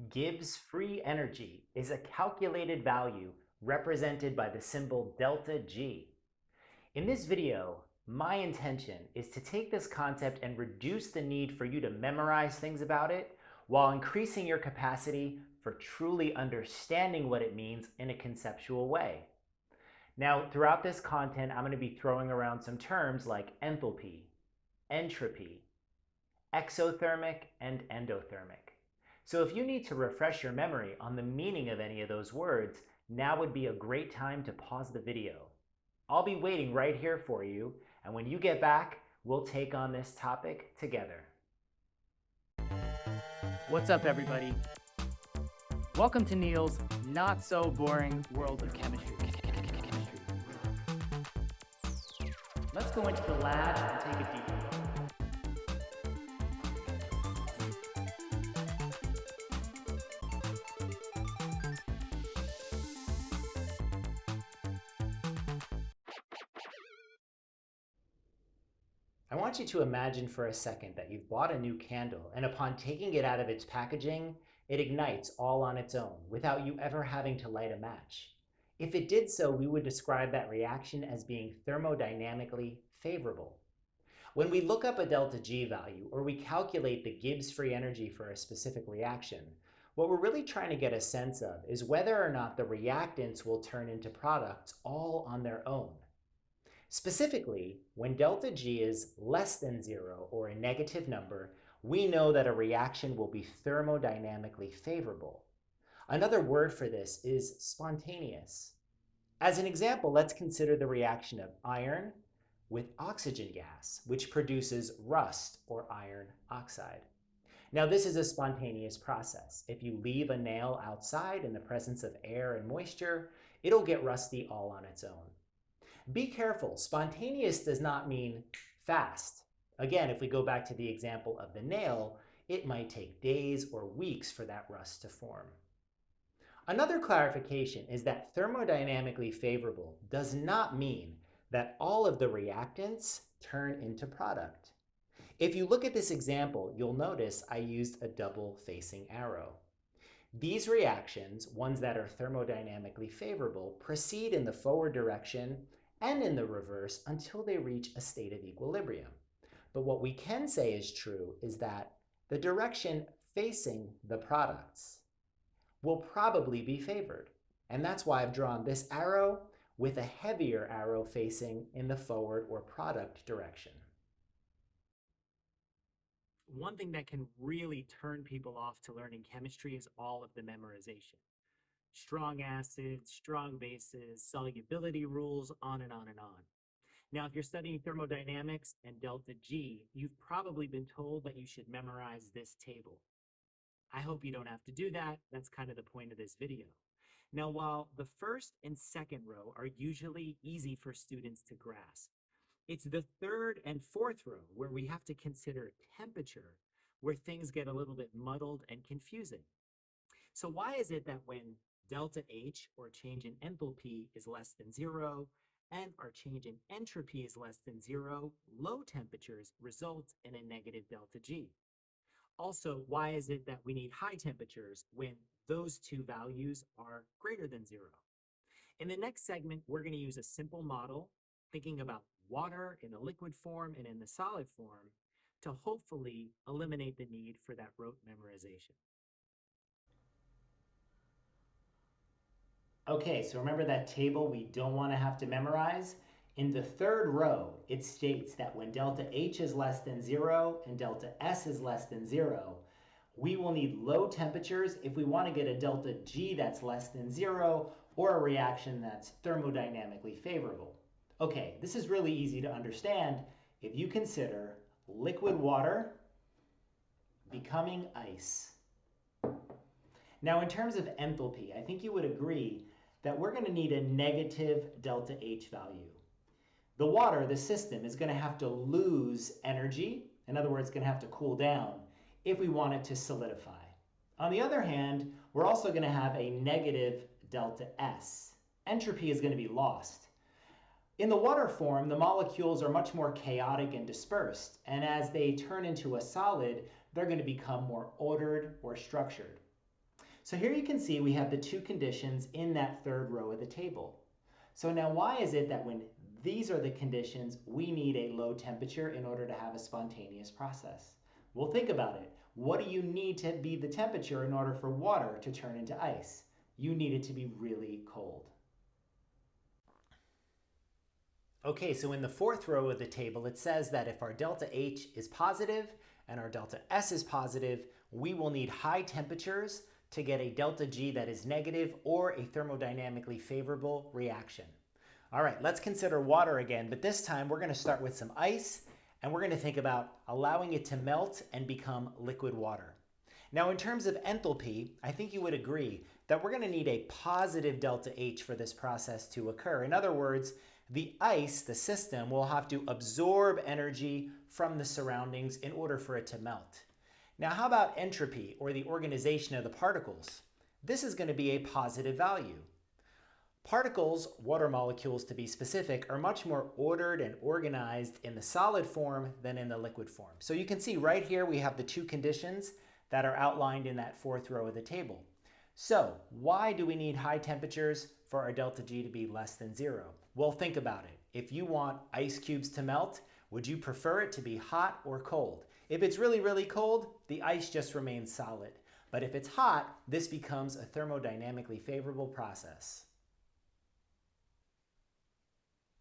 Gibbs free energy is a calculated value represented by the symbol delta G. In this video, my intention is to take this concept and reduce the need for you to memorize things about it while increasing your capacity for truly understanding what it means in a conceptual way. Now, throughout this content, I'm going to be throwing around some terms like enthalpy, entropy, exothermic, and endothermic. So if you need to refresh your memory on the meaning of any of those words, now would be a great time to pause the video. I'll be waiting right here for you, and when you get back, we'll take on this topic together. What's up, everybody? Welcome to Neil's not so boring world of chemistry. Let's go into the lab and take a deep look. I want you to imagine for a second that you've bought a new candle, and upon taking it out of its packaging, it ignites all on its own without you ever having to light a match. If it did so, we would describe that reaction as being thermodynamically favorable. When we look up a delta G value or we calculate the Gibbs free energy for a specific reaction, what we're really trying to get a sense of is whether or not the reactants will turn into products all on their own. Specifically, when delta G is less than 0 or a negative number, we know that a reaction will be thermodynamically favorable. Another word for this is spontaneous. As an example, let's consider the reaction of iron with oxygen gas, which produces rust or iron oxide. Now, this is a spontaneous process. If you leave a nail outside in the presence of air and moisture, it'll get rusty all on its own. Be careful, spontaneous does not mean fast. Again, if we go back to the example of the nail, it might take days or weeks for that rust to form. Another clarification is that thermodynamically favorable does not mean that all of the reactants turn into product. If you look at this example, you'll notice I used a double facing arrow. These reactions, ones that are thermodynamically favorable, proceed in the forward direction and in the reverse until they reach a state of equilibrium. But what we can say is true is that the direction facing the products will probably be favored. And that's why I've drawn this arrow with a heavier arrow facing in the forward or product direction. One thing that can really turn people off to learning chemistry is all of the memorization. Strong acids, strong bases, solubility rules, on and on and on. Now, if you're studying thermodynamics and delta G, you've probably been told that you should memorize this table. I hope you don't have to do that. That's kind of the point of this video. Now, while the first and second row are usually easy for students to grasp, it's the third and fourth row where we have to consider temperature, where things get a little bit muddled and confusing. So why is it that when delta H, or change in enthalpy, is less than 0, and our change in entropy is less than 0, low temperatures result in a negative delta G? Also, why is it that we need high temperatures when those two values are greater than 0? In the next segment, we're going to use a simple model, thinking about water in the liquid form and in the solid form, to hopefully eliminate the need for that rote memorization. Okay, so remember that table we don't want to have to memorize? In the third row, it states that when delta H is less than 0 and delta S is less than 0, we will need low temperatures if we want to get a delta G that's less than 0 or a reaction that's thermodynamically favorable. Okay, this is really easy to understand if you consider liquid water becoming ice. Now, in terms of enthalpy, I think you would agree that we're going to need a negative delta H value. The water, the system, is going to have to lose energy. In other words, it's going to have to cool down if we want it to solidify. On the other hand, we're also going to have a negative delta S. Entropy is going to be lost. In the water form, the molecules are much more chaotic and dispersed, and as they turn into a solid, they're going to become more ordered or structured. So here you can see we have the two conditions in that third row of the table. So now why is it that when these are the conditions, we need a low temperature in order to have a spontaneous process? Well, think about it. What do you need to be the temperature in order for water to turn into ice? You need it to be really cold. Okay, so in the fourth row of the table, it says that if our delta H is positive and our delta S is positive, we will need high temperatures to get a delta G that is negative or a thermodynamically favorable reaction. All right, let's consider water again, but this time we're going to start with some ice and we're going to think about allowing it to melt and become liquid water. Now, in terms of enthalpy, I think you would agree that we're going to need a positive delta H for this process to occur. In other words, the ice, the system, will have to absorb energy from the surroundings in order for it to melt. Now, how about entropy, or the organization of the particles? This is going to be a positive value. Particles, water molecules to be specific, are much more ordered and organized in the solid form than in the liquid form. So you can see right here we have the two conditions that are outlined in that fourth row of the table. So why do we need high temperatures for our delta G to be less than 0? Well, think about it. If you want ice cubes to melt, would you prefer it to be hot or cold? If it's really, really cold, the ice just remains solid. But if it's hot, this becomes a thermodynamically favorable process.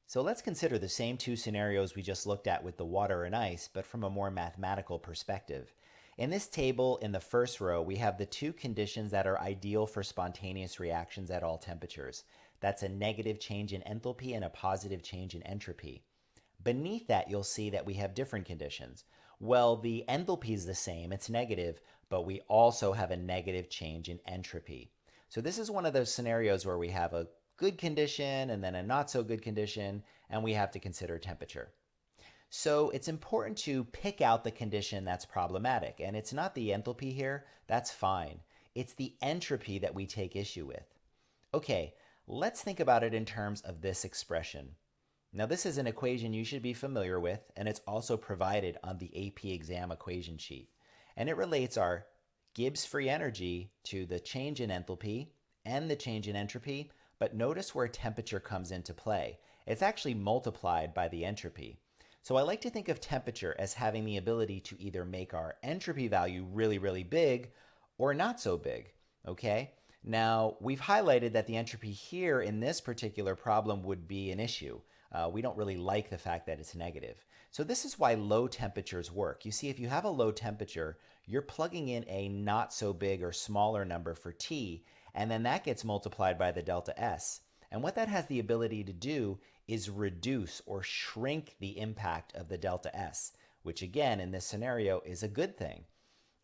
So let's consider the same two scenarios we just looked at with the water and ice, but from a more mathematical perspective. In this table, in the first row, we have the two conditions that are ideal for spontaneous reactions at all temperatures. That's a negative change in enthalpy and a positive change in entropy. Beneath that, you'll see that we have different conditions. Well, the enthalpy is the same, it's negative, but we also have a negative change in entropy. So this is one of those scenarios where we have a good condition and then a not so good condition, and we have to consider temperature. So it's important to pick out the condition that's problematic, and it's not the enthalpy here, that's fine. It's the entropy that we take issue with. Okay, let's think about it in terms of this expression. Now this is an equation you should be familiar with, and it's also provided on the AP exam equation sheet. And it relates our Gibbs free energy to the change in enthalpy and the change in entropy, but notice where temperature comes into play. It's actually multiplied by the entropy. So I like to think of temperature as having the ability to either make our entropy value really, really big or not so big, okay? Now, we've highlighted that the entropy here in this particular problem would be an issue. We don't really like the fact that it's negative. So this is why low temperatures work. You see, if you have a low temperature, you're plugging in a not so big or smaller number for T, and then that gets multiplied by the delta S. And what that has the ability to do is reduce or shrink the impact of the delta S, which again, in this scenario, is a good thing.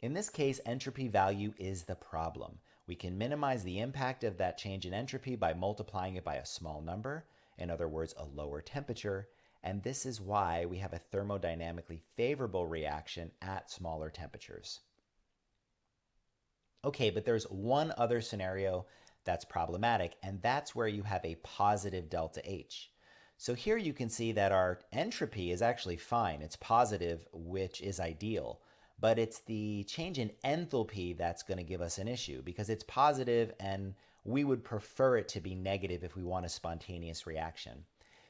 In this case, entropy value is the problem. We can minimize the impact of that change in entropy by multiplying it by a small number, in other words, a lower temperature, and this is why we have a thermodynamically favorable reaction at smaller temperatures. Okay, but there's one other scenario that's problematic, and that's where you have a positive delta H. So here you can see that our entropy is actually fine. It's positive, which is ideal. But it's the change in enthalpy that's going to give us an issue because it's positive and we would prefer it to be negative if we want a spontaneous reaction.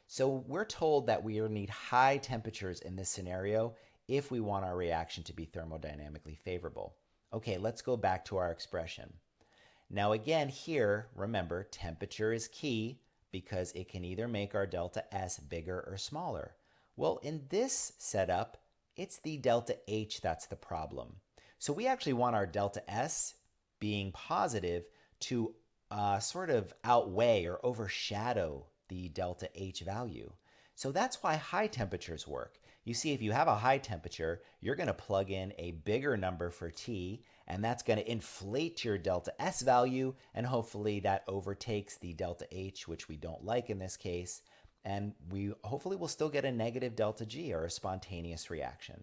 So we're told that we need high temperatures in this scenario if we want our reaction to be thermodynamically favorable. Okay, let's go back to our expression. Now again here, remember, temperature is key because it can either make our delta S bigger or smaller. Well, in this setup, it's the delta H that's the problem. So we actually want our delta S being positive to sort of outweigh or overshadow the delta H value. So that's why high temperatures work. You see, if you have a high temperature, you're going to plug in a bigger number for T, and that's going to inflate your delta S value, and hopefully that overtakes the delta H, which we don't like in this case, and we hopefully will still get a negative delta G, or a spontaneous reaction.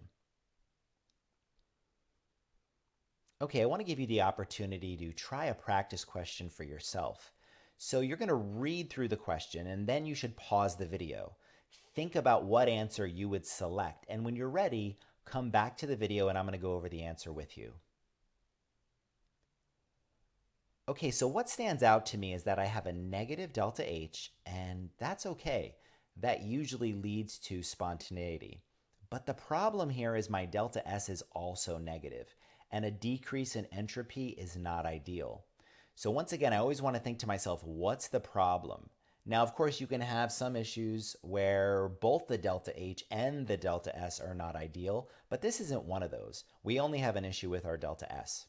Okay, I want to give you the opportunity to try a practice question for yourself. So you're going to read through the question, and then you should pause the video. Think about what answer you would select, and when you're ready, come back to the video and I'm going to go over the answer with you. Okay, so what stands out to me is that I have a negative delta H, and that's okay. That usually leads to spontaneity. But the problem here is my delta S is also negative, and a decrease in entropy is not ideal. So once again, I always want to think to myself, what's the problem? Now, of course, you can have some issues where both the delta H and the delta S are not ideal, but this isn't one of those. We only have an issue with our delta S.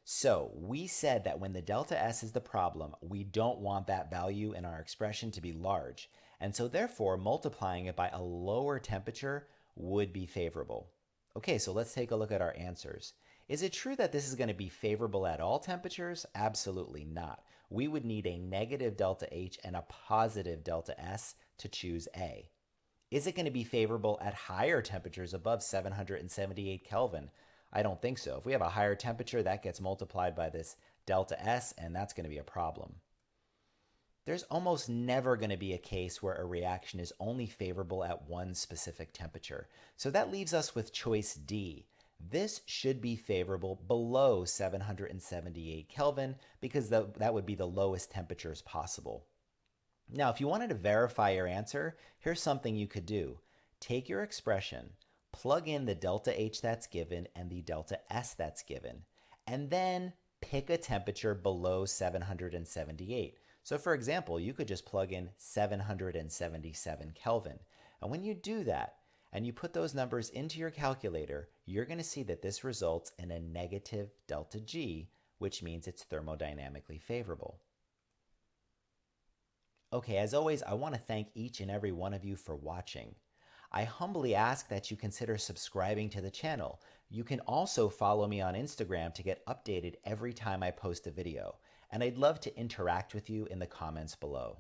So we said that when the delta S is the problem, we don't want that value in our expression to be large. And so therefore, multiplying it by a lower temperature would be favorable. Okay, so let's take a look at our answers. Is it true that this is going to be favorable at all temperatures? Absolutely not. We would need a negative delta H and a positive delta S to choose A. Is it going to be favorable at higher temperatures above 778 Kelvin? I don't think so. If we have a higher temperature, that gets multiplied by this delta S, and that's going to be a problem. There's almost never going to be a case where a reaction is only favorable at one specific temperature. So that leaves us with choice D. This should be favorable below 778 Kelvin because that would be the lowest temperatures possible. Now, if you wanted to verify your answer, here's something you could do. Take your expression, plug in the delta H that's given and the delta S that's given, and then pick a temperature below 778. So for example, you could just plug in 777 Kelvin. And when you do that, and you put those numbers into your calculator, you're going to see that this results in a negative delta G, which means it's thermodynamically favorable. Okay, as always, I want to thank each and every one of you for watching. I humbly ask that you consider subscribing to the channel. You can also follow me on Instagram to get updated every time I post a video. And I'd love to interact with you in the comments below.